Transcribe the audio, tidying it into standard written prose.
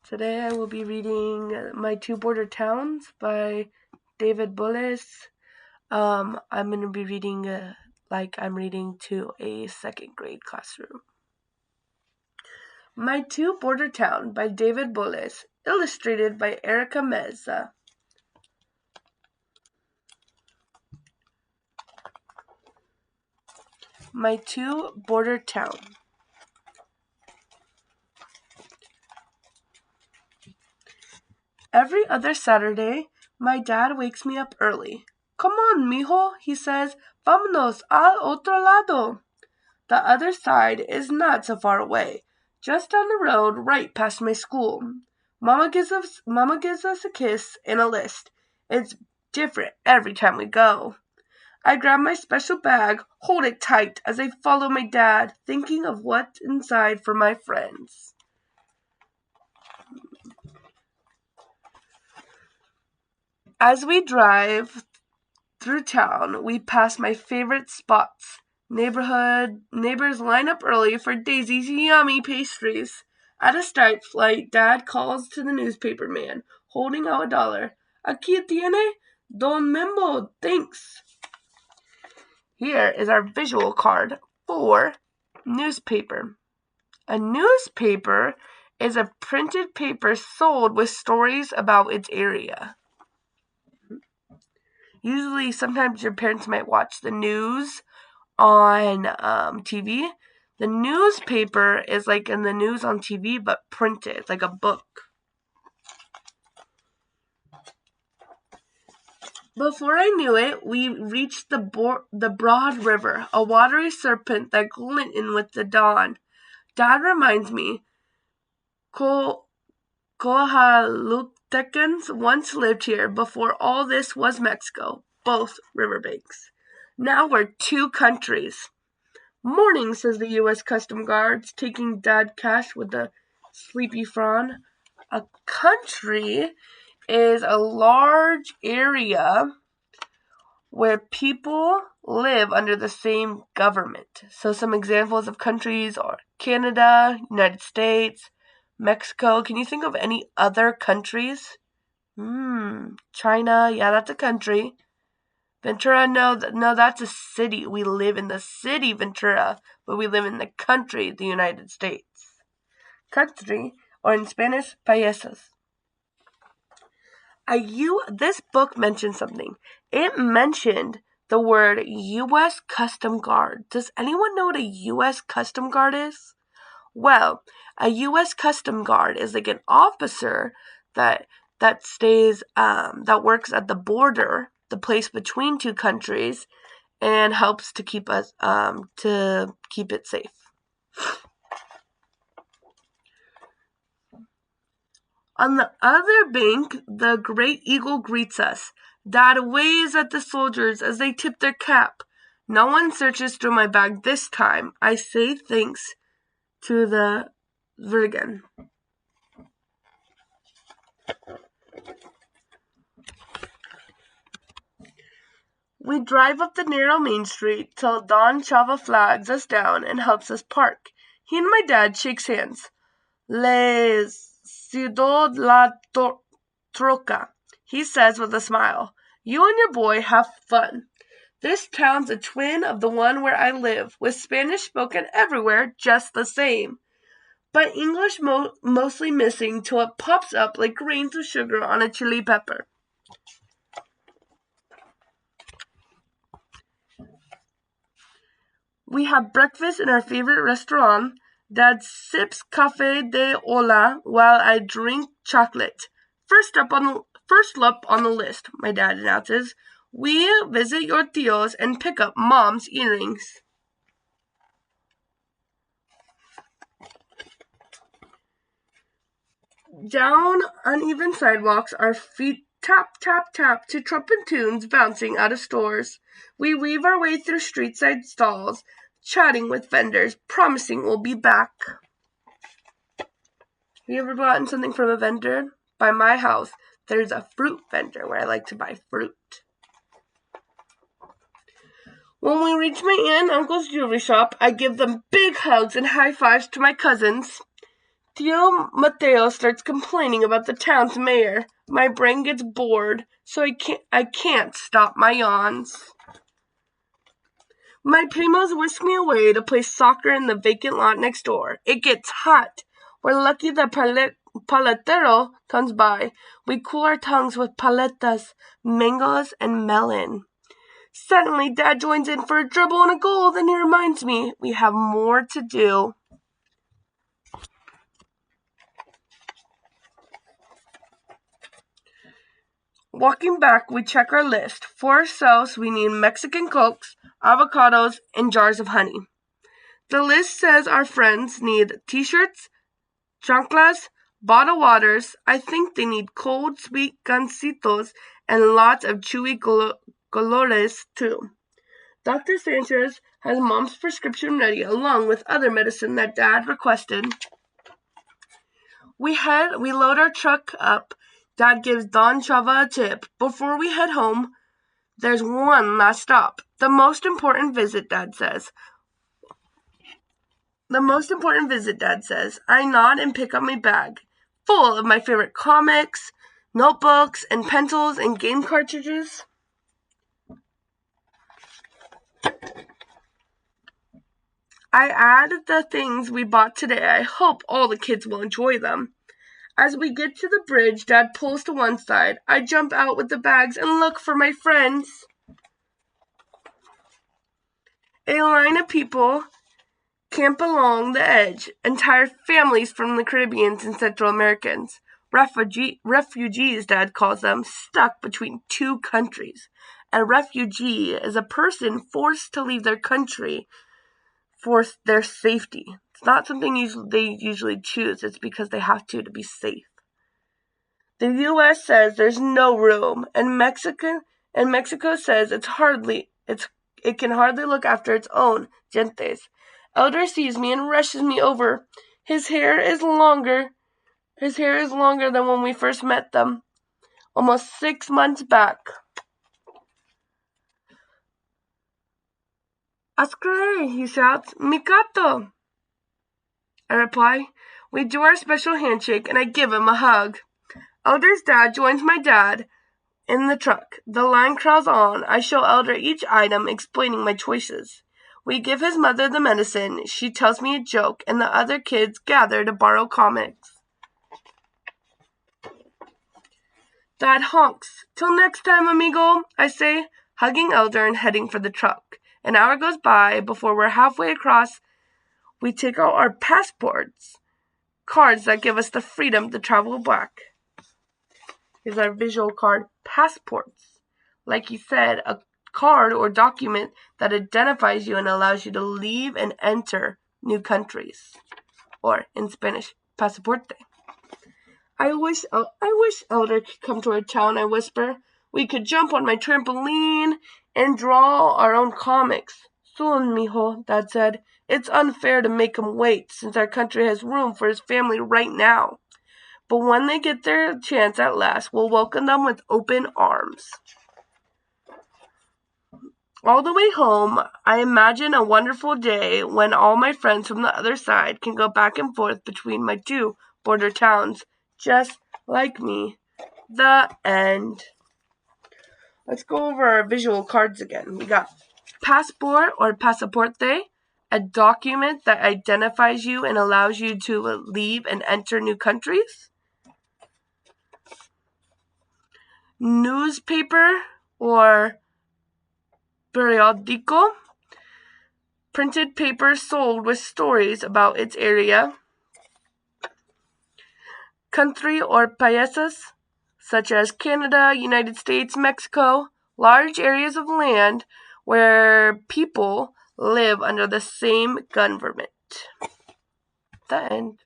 Today I will be reading My Two Border Towns by David Bullis. I'm going to be reading like I'm reading to a second grade classroom. My Two Border Town by David Bullis, illustrated by Erica Meza. My Two Border Town. Every other Saturday, my dad wakes me up early. Come on, mijo, he says. Vámonos al otro lado. The other side is not so far away, just down the road right past my school. Mama gives us a kiss and a list. It's different every time we go. I grab my special bag, hold it tight as I follow my dad, thinking of what's inside for my friends. As we drive through town, we pass my favorite spots. Neighbors line up early for Daisy's yummy pastries. At a stoplight, Dad calls to the newspaper man, holding out $1. Aquí tiene, Don Membo, thanks. Here is our visual card for newspaper. A newspaper is a printed paper sold with stories about its area. Usually, sometimes your parents might watch the news on TV. The newspaper is like in the news on TV, but printed, like a book. Before I knew it, we reached the broad river, a watery serpent that glinted with the dawn. Dad reminds me, Coahuiltecans once lived here before all this was Mexico, both riverbanks. Now we're two countries. Morning, says the U.S. Custom Guards, taking Dad cash with a sleepy frown. A country is a large area where people live under the same government. So some examples of countries are Canada, United States, Mexico. Can you think of any other countries? China, yeah, that's a country. Ventura, no, that's a city. We live in the city, Ventura, but we live in the country, the United States. Country, or in Spanish, países. This book mentioned something. It mentioned the word U.S. Custom Guard. Does anyone know what a U.S. Custom Guard is? Well, a U.S. Custom Guard is like an officer that stays that works at the border, the place between two countries, and helps to keep us to keep it safe. On the other bank, the great eagle greets us. Dad waves at the soldiers as they tip their cap. No one searches through my bag this time. I say thanks to the Virgin. We drive up the narrow main street till Don Chava flags us down and helps us park. He and my dad shakes hands. Les Ciudad la Troca, he says with a smile. You and your boy have fun. This town's a twin of the one where I live, with Spanish spoken everywhere just the same, but English mostly missing till it pops up like grains of sugar on a chili pepper. We have breakfast in our favorite restaurant. Dad sips café de olla while I drink chocolate. First up on the list, my dad announces, we visit your tios and pick up Mom's earrings. Down uneven sidewalks, our feet tap, tap, tap to trumpet tunes bouncing out of stores. We weave our way through street-side stalls, chatting with vendors, promising we'll be back. Have you ever gotten something from a vendor? By my house, there's a fruit vendor where I like to buy fruit. When we reach my aunt and uncle's jewelry shop, I give them big hugs and high fives to my cousins. Tio Mateo starts complaining about the town's mayor. My brain gets bored, so I can't stop my yawns. My primos whisk me away to play soccer in the vacant lot next door. It gets hot. We're lucky the paletero comes by. We cool our tongues with paletas, mangoes, and melon. Suddenly, Dad joins in for a dribble and a goal, then he reminds me we have more to do. Walking back, we check our list. For ourselves, we need Mexican Cokes, avocados, and jars of honey. The list says our friends need t-shirts, chanclas, bottled waters. I think they need cold, sweet gancitos and lots of chewy colores too. Dr. Sanchez has Mom's prescription ready along with other medicine that Dad requested. We load our truck up. Dad gives Don Chava a tip. Before we head home, there's one last stop. The most important visit, Dad says. I nod and pick up my bag, full of my favorite comics, notebooks, and pencils and game cartridges. I add the things we bought today. I hope all the kids will enjoy them. As we get to the bridge, Dad pulls to one side. I jump out with the bags and look for my friends. A line of people camp along the edge. Entire families from the Caribbean and Central Americans. Refugees, Dad calls them, stuck between two countries. A refugee is a person forced to leave their country for their safety. It's not something they usually choose. It's because they have to be safe. The U.S. says there's no room, and Mexico says it can hardly look after its own gentes. Elder sees me and rushes me over. His hair is longer than when we first met them, almost 6 months back. Ascre, he shouts, Mikato. I reply. We do our special handshake, and I give him a hug. Elder's dad joins my dad in the truck. The line crawls on. I show Elder each item, explaining my choices. We give his mother the medicine. She tells me a joke, and the other kids gather to borrow comics. Dad honks. Till next time, amigo, I say, hugging Elder and heading for the truck. An hour goes by. Before we're halfway across, we take out our passports, cards that give us the freedom to travel back. Here's our visual card, passports. Like he said, a card or document that identifies you and allows you to leave and enter new countries. Or, in Spanish, pasaporte. I wish Elder could come to our town, I whisper. We could jump on my trampoline and draw our own comics. Soon, mijo, Dad said. It's unfair to make him wait, since our country has room for his family right now. But when they get their chance at last, we'll welcome them with open arms. All the way home, I imagine a wonderful day when all my friends from the other side can go back and forth between my two border towns, just like me. The end. Let's go over our visual cards again. We got passport or pasaporte, a document that identifies you and allows you to leave and enter new countries. Newspaper or periódico, printed paper sold with stories about its area. Country or países, such as Canada, United States, Mexico, large areas of land where people live under the same government. The end.